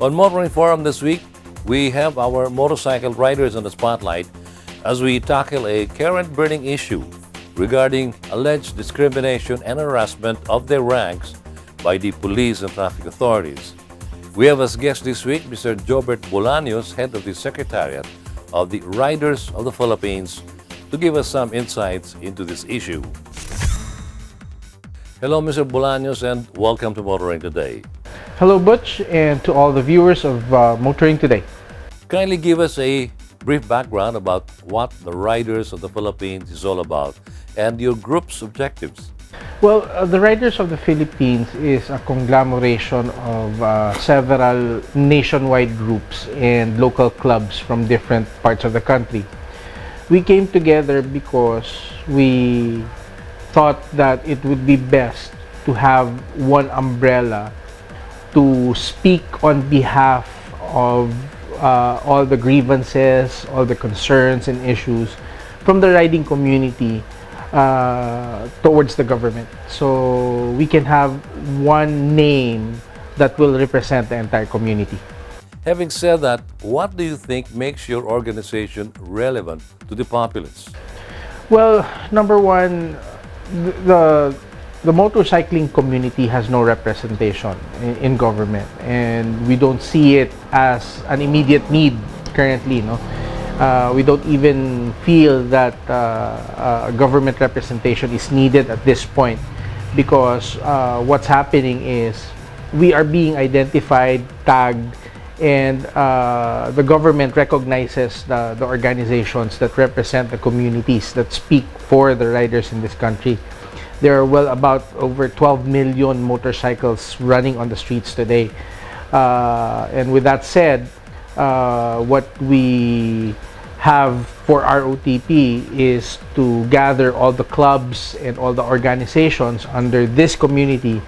On Motoring Forum this week, we have our motorcycle riders on the spotlight as we tackle a current burning issue regarding alleged discrimination and harassment of their ranks by the police and traffic authorities. We have as guest this week Mr. Jobert Bolaños, head of the Secretariat of the Riders of the Philippines, to give us some insights into this issue. Hello, Mr. Bolaños, and welcome to Motoring Today. Hello, Butch, and to all the viewers of Motoring Today. Kindly give us a brief background about what the Riders of the Philippines is all about and your group's objectives. Well, the Riders of the Philippines is a conglomeration of several nationwide groups and local clubs from different parts of the country. We came together because we thought that it would be best to have one umbrella to speak on behalf of all the grievances, all the concerns and issues from the riding community towards the government. So we can have one name that will represent the entire community. Having said that, what do you think makes your organization relevant to the populace? Well, number one, the motorcycling community has no representation in government, and we don't see it as an immediate need currently. We don't even feel that government representation is needed at this point, because what's happening is we are being identified, tagged, and the government recognizes the organizations that represent the communities that speak for the riders in this country. There are about over 12 million motorcycles running on the streets today. And with that said, what we have for ROTP is to gather all the clubs and all the organizations under this community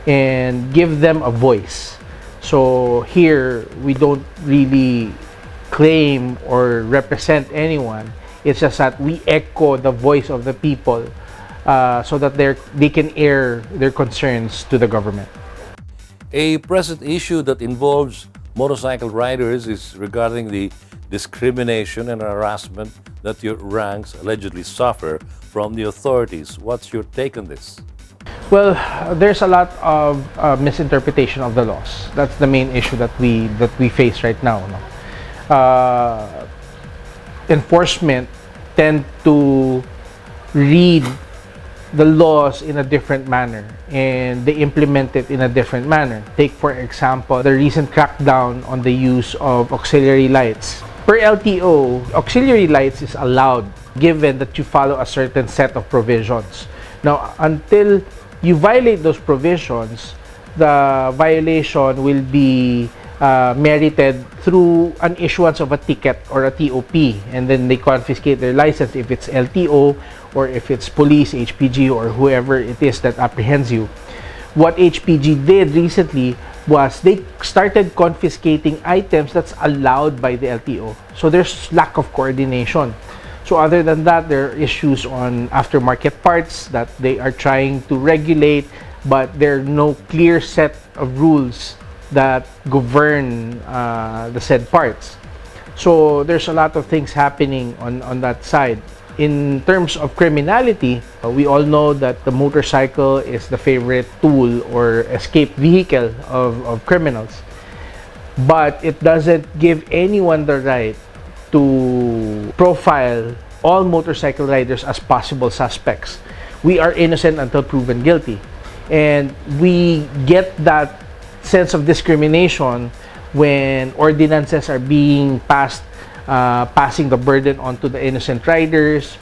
and give them a voice. So here, we don't really claim or represent anyone. It's just that we echo the voice of the people so that they can air their concerns to the government. A present issue that involves motorcycle riders is regarding the discrimination and harassment that your ranks allegedly suffer from the authorities. What's your take on this? Well, there's a lot of misinterpretation of the laws. That's the main issue that we face right now. Enforcement tend to read the laws in a different manner, and they implement it in a different manner. Take, for example, the recent crackdown on the use of auxiliary lights. Per LTO, auxiliary lights is allowed given that you follow a certain set of provisions. Now, until you violate those provisions, the violation will be merited through an issuance of a ticket or a TOP, and then they confiscate their license if it's LTO or if it's police, HPG, or whoever it is that apprehends you. What HPG did recently was they started confiscating items that's allowed by the LTO. So there's lack of coordination. So other than that, there are issues on aftermarket parts that they are trying to regulate, but there are no clear set of rules that govern the said parts. So there's a lot of things happening on that side. In terms of criminality, we all know that the motorcycle is the favorite tool or escape vehicle of criminals. But it doesn't give anyone the right to profile all motorcycle riders as possible suspects. We are innocent until proven guilty. And we get that sense of discrimination when ordinances are being passed, passing the burden onto the innocent riders,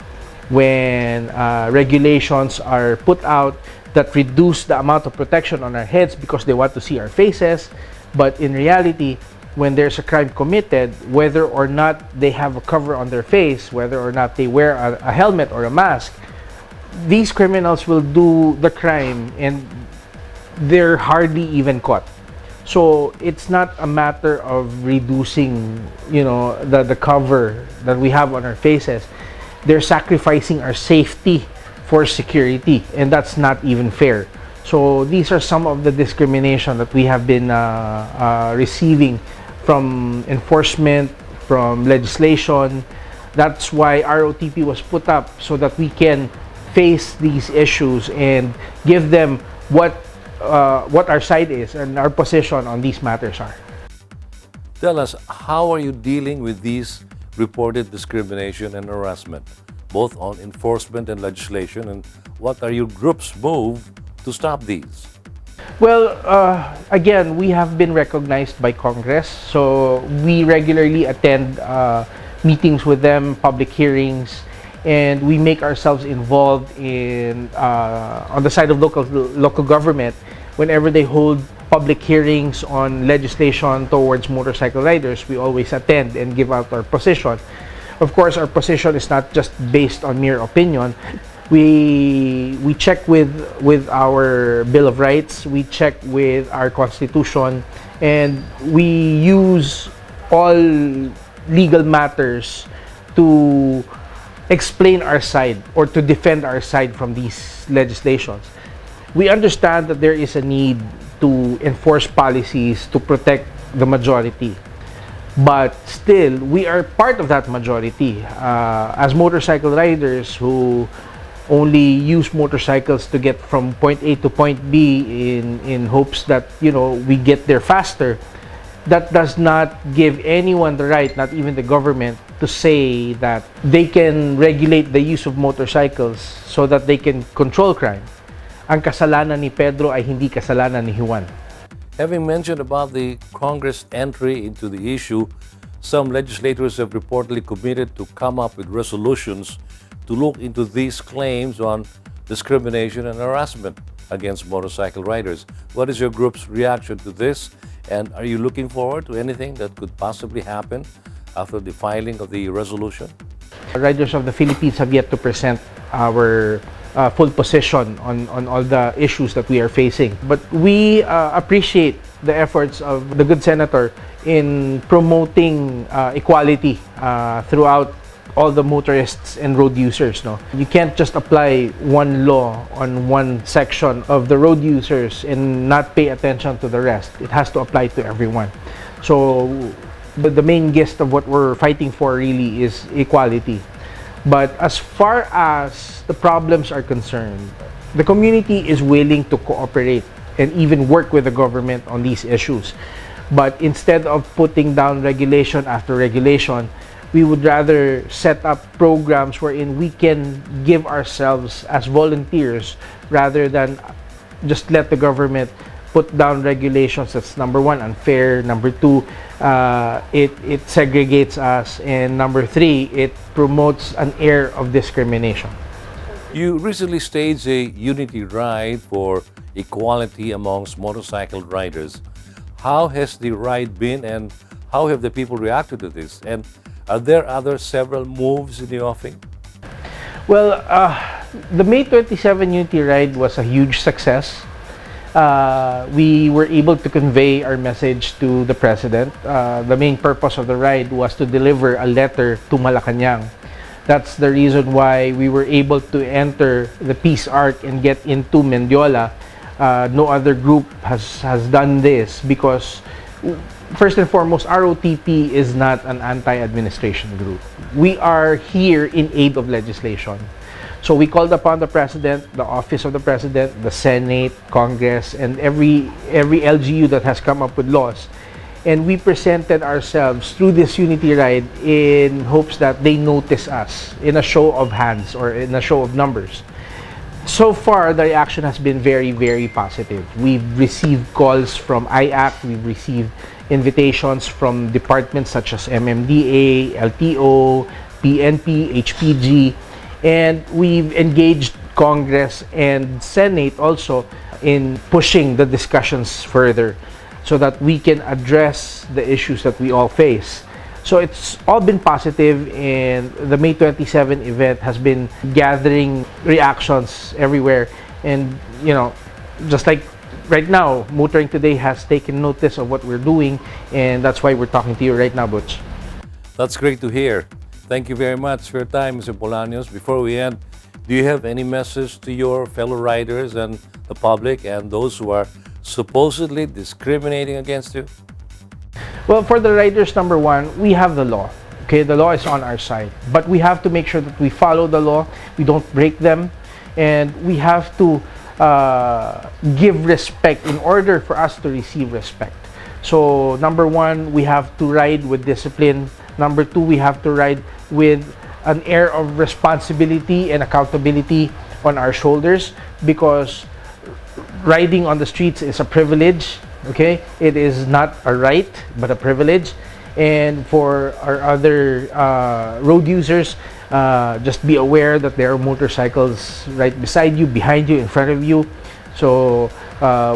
when regulations are put out that reduce the amount of protection on our heads because they want to see our faces. But in reality, when there's a crime committed, whether or not they have a cover on their face, whether or not they wear a helmet or a mask, these criminals will do the crime and they're hardly even caught. So it's not a matter of reducing, the cover that we have on our faces. They're sacrificing our safety for security, and that's not even fair. So these are some of the discrimination that we have been receiving from enforcement, from legislation. That's why ROTP was put up, so that we can face these issues and give them what our side is and our position on these matters are. Tell us, how are you dealing with these reported discrimination and harassment, both on enforcement and legislation, and what are your group's move to stop these? Well, again, we have been recognized by Congress, so we regularly attend meetings with them, public hearings, and we make ourselves involved in on the side of local government whenever they hold public hearings on legislation towards motorcycle riders. We always attend and give out our position. Of course, our position is not just based on mere opinion. We check with our Bill of Rights, we check with our Constitution, and we use all legal matters to explain our side or to defend our side from these legislations. We understand that there is a need to enforce policies to protect the majority, but still we are part of that majority as motorcycle riders who only use motorcycles to get from point A to point B in hopes that, you know, we get there faster. That does not give anyone the right, not even the government, to say that they can regulate the use of motorcycles so that they can control crime. Ang kasalanan ni Pedro ay hindi kasalanan ni Juan. Having mentioned about the Congress entry into the issue, some legislators have reportedly committed to come up with resolutions to look into these claims on discrimination and harassment against motorcycle riders. What is your group's reaction to this? And are you looking forward to anything that could possibly happen after the filing of the resolution? Riders of the Philippines have yet to present our full position on all the issues that we are facing. But we appreciate the efforts of the good senator in promoting equality throughout all the motorists and road users. No, you can't just apply one law on one section of the road users and not pay attention to the rest. It has to apply to everyone. So the main gist of what we're fighting for really is equality. But as far as the problems are concerned, the community is willing to cooperate and even work with the government on these issues. But instead of putting down regulation after regulation, we would rather set up programs wherein we can give ourselves as volunteers rather than just let the government put down regulations. That's number one, unfair. Number two, it segregates us. And number three, it promotes an air of discrimination. You recently staged a unity ride for equality amongst motorcycle riders. How has the ride been, and how have the people reacted to this? And are there several moves in the offing? Well, the May 27 Unity Ride was a huge success. We were able to convey our message to the President. The main purpose of the ride was to deliver a letter to Malacanang. That's the reason why we were able to enter the Peace Arc and get into Mendiola. No other group has done this because, first and foremost, ROTP is not an anti-administration group. We are here in aid of legislation. So we called upon the President, the Office of the President, the Senate, Congress, and every LGU that has come up with laws. And we presented ourselves through this unity ride in hopes that they notice us in a show of hands or in a show of numbers. So far, the reaction has been very, very positive. We've received calls from IAC, we've received invitations from departments such as MMDA, LTO, PNP, HPG, and we've engaged Congress and Senate also in pushing the discussions further so that we can address the issues that we all face. So it's all been positive, and the May 27 event has been gathering reactions everywhere. And, you know, just like right now, Motoring Today has taken notice of what we're doing, and that's why we're talking to you right now, Butch. That's great to hear. Thank you very much for your time, Mr. Bolaños. Before we end, do you have any message to your fellow riders and the public and those who are supposedly discriminating against you? Well, for the riders, number one, we have the law. Okay, the law is on our side, but we have to make sure that we follow the law, we don't break them, and we have to give respect in order for us to receive respect. So, number one, we have to ride with discipline. Number two, we have to ride with an air of responsibility and accountability on our shoulders, because riding on the streets is a privilege. Okay, it is not a right but a privilege. And for our other road users, just be aware that there are motorcycles right beside you, behind you, in front of you. So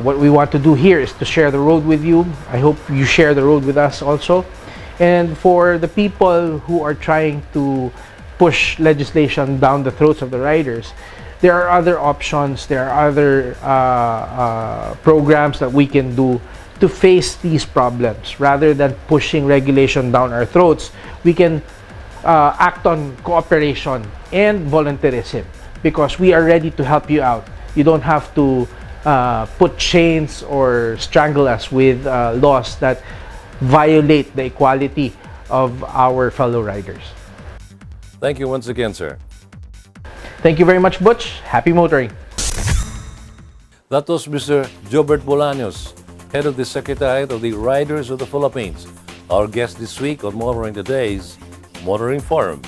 what we want to do here is to share the road with you. I hope you share the road with us also. And for the people who are trying to push legislation down the throats of the riders, there are other options, there are other programs that we can do to face these problems. Rather than pushing regulation down our throats, we can act on cooperation and volunteerism, because we are ready to help you out. You don't have to put chains or strangle us with laws that violate the equality of our fellow riders. Thank you once again, sir. Thank you very much, Butch. Happy motoring. That was Mr. Jobert Bolaños, head of the Secretariat of the Riders of the Philippines, our guest this week on Motoring Today's Motoring Forum.